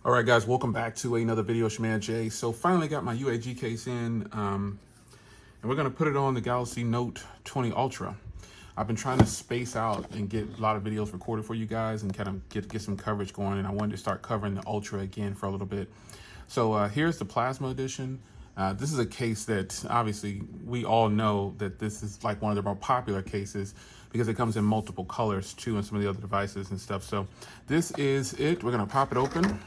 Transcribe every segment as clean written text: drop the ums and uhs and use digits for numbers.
All right, guys, welcome back to another video. It's your man Jay. So finally got my UAG case in, and we're gonna put it on the Galaxy Note 20 Ultra. I've been trying to space out and get a lot of videos recorded for you guys and kind of get some coverage going, and I wanted to start covering the Ultra again for a little bit. So here's the Plasma Edition. This is a case that obviously we all know that this is like one of the more popular cases because it comes in multiple colors too and some of the other devices and stuff. So this is it. We're gonna pop it open.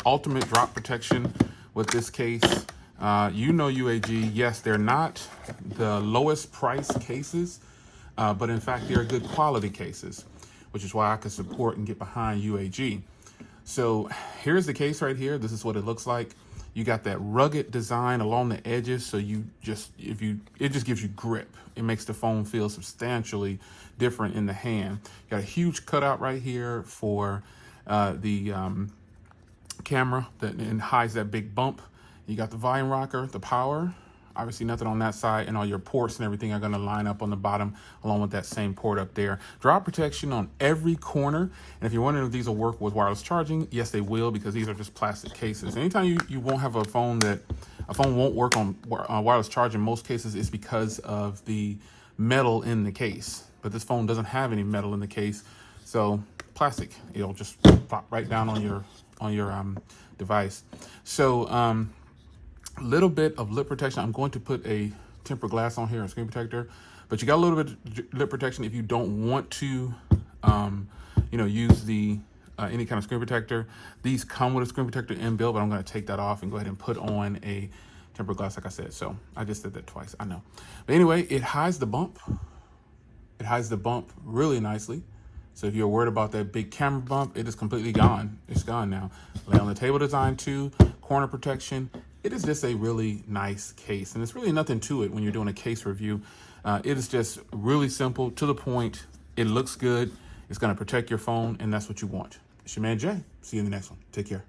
Ultimate drop protection with this case. You know UAG, yes, they're not the lowest price cases, but in fact, they're good quality cases, which is why I could support and get behind UAG. So here's the case right here. This is what it looks like. You got that rugged design along the edges, so it just gives you grip. It makes the phone feel substantially different in the hand. You got a huge cutout right here for the camera and hides that big bump. You got the volume rocker, the power, obviously nothing on that side, and all your ports and everything are going to line up on the bottom along with that same port up there. Drop protection on every corner, and if you're wondering if these will work with wireless charging, yes they will, because these are just plastic cases. Anytime you won't have a phone won't work on wireless charging, in most cases it's because of the metal in the case, but this phone doesn't have any metal in the case, so plastic, it'll just pop right down on your device. So little bit of lip protection. I'm going to put a tempered glass on here, a screen protector, but you got a little bit of lip protection if you don't want to use the any kind of screen protector. These come with a screen protector inbuilt, but I'm going to take that off and go ahead and put on a tempered glass like I said. So I just did that twice, I know, but anyway, it hides the bump. It hides the bump really nicely. So if you're worried about that big camera bump, it is completely gone. It's gone now. Lay on the table design too, corner protection. It is just a really nice case, and it's really nothing to it when you're doing a case review. It is just really simple, to the point. It looks good. It's gonna protect your phone, and that's what you want. It's your man Jay. See you in the next one. Take care.